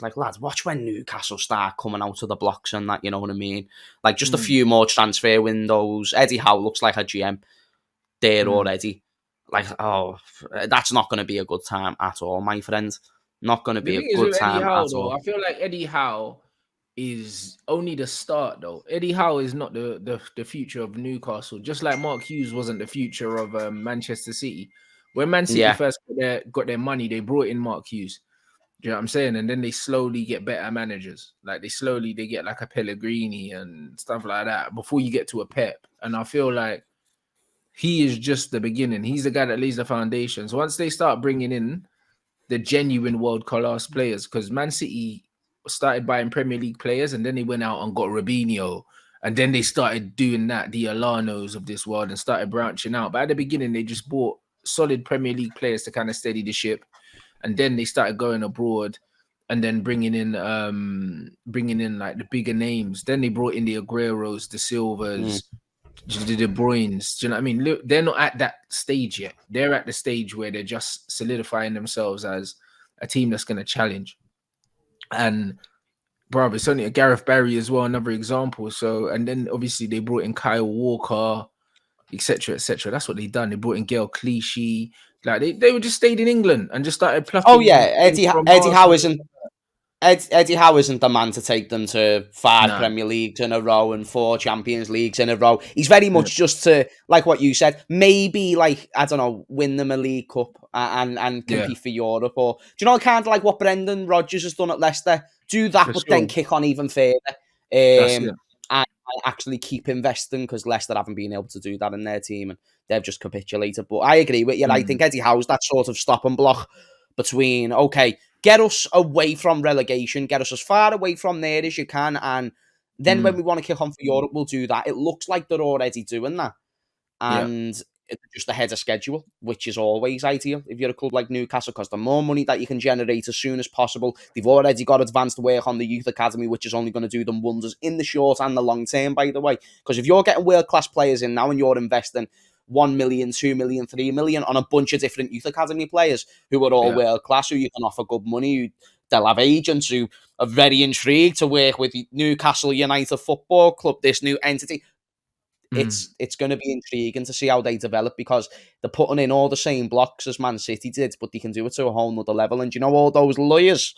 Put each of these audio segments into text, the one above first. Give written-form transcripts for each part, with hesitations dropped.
like, lads, watch when Newcastle start coming out of the blocks and that, you know what I mean? Like, just a few more transfer windows. Eddie Howe looks like a GM there already. Like, oh, that's not going to be a good time at all, my friend. Not going to The be a thing is good with Eddie time Howe, at though, all. I feel like Eddie Howe is only the start, though. Eddie Howe is not the future of Newcastle, just like Mark Hughes wasn't the future of Manchester City. When Man City first got their money, they brought in Mark Hughes. Do you know what I'm saying? And then they slowly get better managers. Like they get like a Pellegrini and stuff like that before you get to a Pep. And I feel like he is just the beginning. He's the guy that lays the foundations. Once they start bringing in the genuine world class players, because Man City started buying Premier League players and then they went out and got Robinho. And then they started doing that, the Alanos of this world, and started branching out. But at the beginning, they just bought solid Premier League players to kind of steady the ship. And then they started going abroad and then bringing in like the bigger names. Then they brought in the Agueros, the Silvers, the De Bruynes. Do you know what I mean? Look, they're not at that stage yet. They're at the stage where they're just solidifying themselves as a team that's going to challenge. And bro, it's only a Gareth Barry as well, another example. So, and then obviously they brought in Kyle Walker, etc., etc. That's what they done. They brought in Gail Clichy. Like they would just stayed in England and just started plucking. Oh yeah, Eddie Howe isn't Eddie Howe isn't the man to take them to 5 Premier Leagues in a row and 4 Champions Leagues in a row. He's very much just to, like what you said, maybe like, I don't know, win them a League Cup and compete for Europe. Or do you know kind of like what Brendan Rodgers has done at Leicester? Do that, but then kick on even further. And actually keep investing, because Leicester haven't been able to do that in their team and they've just capitulated. But I agree with you. I think Eddie Howe's that sort of stop and block between, okay, get us away from relegation, get us as far away from there as you can, and then when we want to kick on for Europe, we'll do that. It looks like they're already doing that. And it's just ahead of schedule, which is always ideal if you're a club like Newcastle, because the more money that you can generate as soon as possible. They've already got advanced work on the youth academy, which is only going to do them wonders in the short and the long term, by the way. Because if you're getting world-class players in now and you're investing 1 million, 2 million, 3 million on a bunch of different youth academy players who are all world-class, who you can offer good money, they'll have agents who are very intrigued to work with Newcastle United Football Club, this new entity. It's going to be intriguing to see how they develop, because they're putting in all the same blocks as Man City did, but they can do it to a whole nother level. And you know, all those lawyers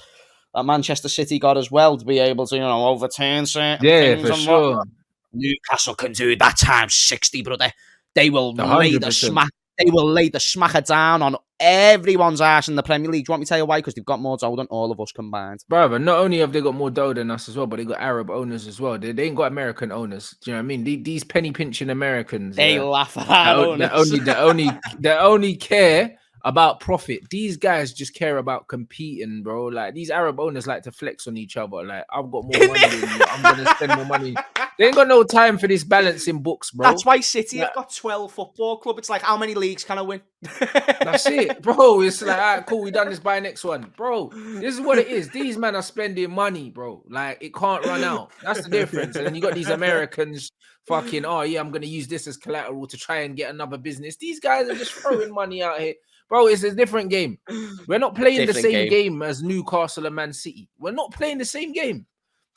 that Manchester City got as well to be able to, you know, overturn certain things for and sure. whatnot. Newcastle can do that times 60, brother. They will lay the smack. They will lay the smacker down on everyone's ass in the Premier League. Do you want me to tell you why? Because they've got more dough than all of us combined. Brother, not only have they got more dough than us as well, but they got Arab owners as well. They ain't got American owners. Do you know what I mean? These penny pinching Americans. They laugh at our owners. They only care about profit. These guys just care about competing, bro. Like, these Arab owners like to flex on each other. Like, I've got more money than you. I'm gonna spend more money. They ain't got no time for this balancing books, bro. That's why City have got 12 football club. It's like, how many leagues can I win? That's it, bro. It's like, all right, cool, we done this, by next one. Bro, this is what it is. These men are spending money, bro. Like, it can't run out. That's the difference. And then you got these Americans fucking, oh yeah, I'm gonna use this as collateral to try and get another business. These guys are just throwing money out here. Bro, it's a different game. We're not playing the same game as Newcastle and Man City. We're not playing the same game.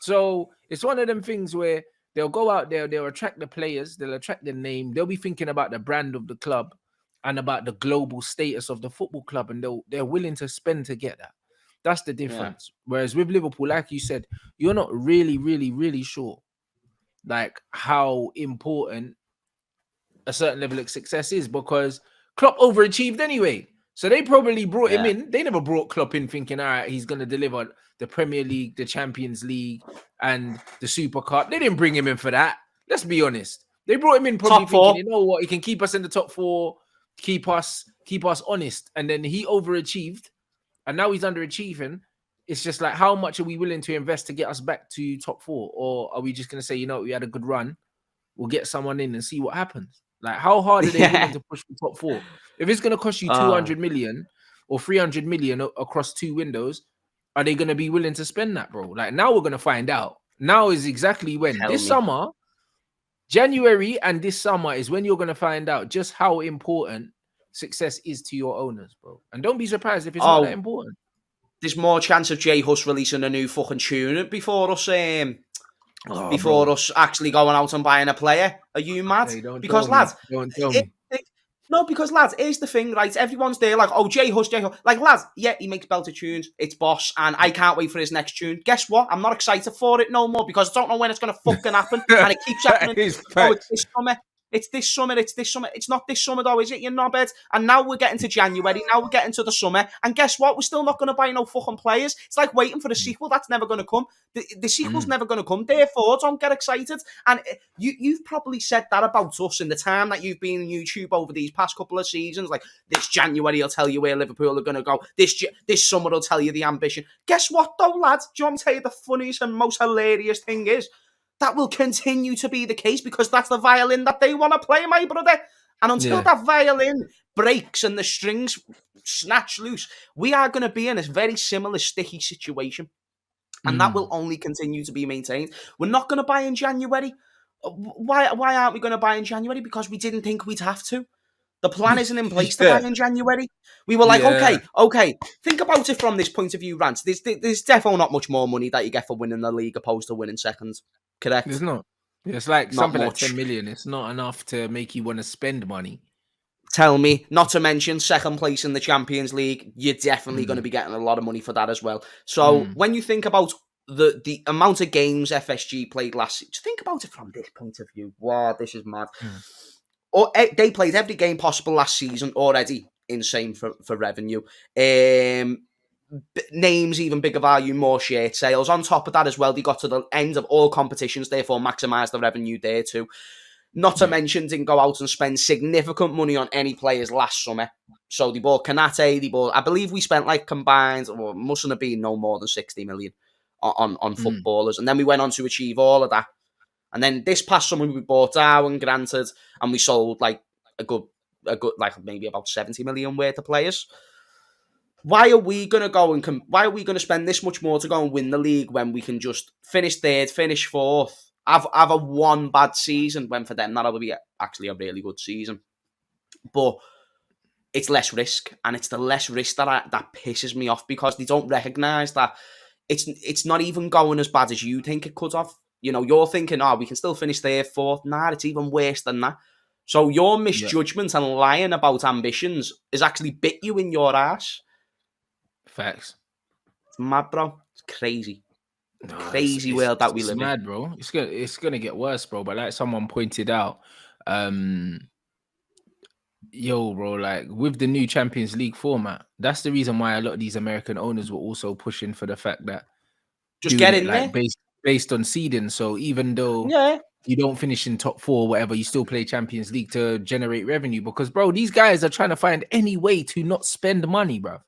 So it's one of them things where they'll go out there, they'll attract the players, they'll attract the name, they'll be thinking about the brand of the club and about the global status of the football club, and they're willing to spend to get that. That's the difference. Whereas with Liverpool, like you said, you're not really, really, really sure like how important a certain level of success is, because Klopp overachieved anyway. So they probably brought him in. They never brought Klopp in thinking, all right, he's going to deliver the Premier League, the Champions League, and the Super Cup. They didn't bring him in for that. Let's be honest. They brought him in probably thinking, you know what, he can keep us in the top 4, keep us honest. And then he overachieved, and now he's underachieving. It's just like, how much are we willing to invest to get us back to top 4? Or are we just going to say, you know, we had a good run, we'll get someone in and see what happens? Like, how hard are they willing to push for top 4? If it's going to cost you 200 million or 300 million across 2 windows, are they going to be willing to spend that, bro? Like, now we're going to find out. Now is exactly when. Summer, January and this summer is when you're going to find out just how important success is to your owners, bro. And don't be surprised if it's not that important. there's more chance of J Hus releasing a new fucking tune before us Bro. us actually going out and buying a player. Are you mad? Hey, don't Because tell me. lads, Don't tell me. no, because lads, here's the thing, right? Everyone's there like, oh, J Hus. Like, lads, yeah, he makes belter tunes. It's boss, and I can't wait for his next tune. Guess what? I'm not excited for it no more because I don't know when it's gonna fucking happen, and it keeps happening. It's Oh, facts. it's this summer. It's this summer. It's this summer. It's not this summer though, is it? You knobheads. And now we're getting to January. Now we're getting to the summer. And guess what? We're still not going to buy no fucking players. It's like waiting for the sequel. That's never going to come. The sequel's never going to come. Therefore, don't get excited. And you've probably said that about us in the time that you've been on YouTube over these past couple of seasons. Like, this January will tell you where Liverpool are going to go. This summer will tell you the ambition. Guess what, though, lads? Do you want me to tell you the funniest and most hilarious thing is? That will continue to be the case because that's the violin that they want to play, my brother. And until that violin breaks and the strings snatch loose, we are going to be in a very similar sticky situation. And that will only continue to be maintained. We're not going to buy in January. Why aren't we going to buy in January? Because we didn't think we'd have to. The plan isn't in place to buy in January. We were like, okay. Think about it from this point of view, Rants. There's definitely not much more money that you get for winning the league opposed to winning second. Correct? It's not. It's like Not something much. like 10 million. It's not enough to make you want to spend money. Tell me, not to mention second place in the Champions League, you're definitely going to be getting a lot of money for that as well. So when you think about the amount of games FSG played last season, think about it from this point of view. Wow, this is mad. Or they played every game possible last season already. Insane for revenue. Names, even bigger value, more shirt sales. On top of that as well, they got to the end of all competitions, therefore maximise the revenue there too. Not to mention, didn't go out and spend significant money on any players last summer. So they bought Kanate, I believe we spent like combined, or mustn't have been no more than 60 million on footballers. And then we went on to achieve all of that. And then this past summer we bought Darwin, granted, and we sold like a good like maybe about 70 million worth of players. Why are we going to go and why are we going to spend this much more to go and win the league when we can just finish third, finish fourth, have a one bad season, when for them that'll be actually a really good season. But it's less risk, and it's the less risk that pisses me off because they don't recognise that it's not even going as bad as you think it could have. You know, you're thinking, we can still finish third, fourth. Nah, it's even worse than that. So your misjudgment and lying about ambitions is actually bit you in your ass. Facts. It's mad, bro. It's crazy. It's crazy world that we live in. It's mad, bro. It's gonna get worse, bro. But like someone pointed out, bro, like with the new Champions League format, that's the reason why a lot of these American owners were also pushing for the fact that just get in like there based on seeding. So even though you don't finish in top 4 or whatever, you still play Champions League to generate revenue because, bro, these guys are trying to find any way to not spend money, bro.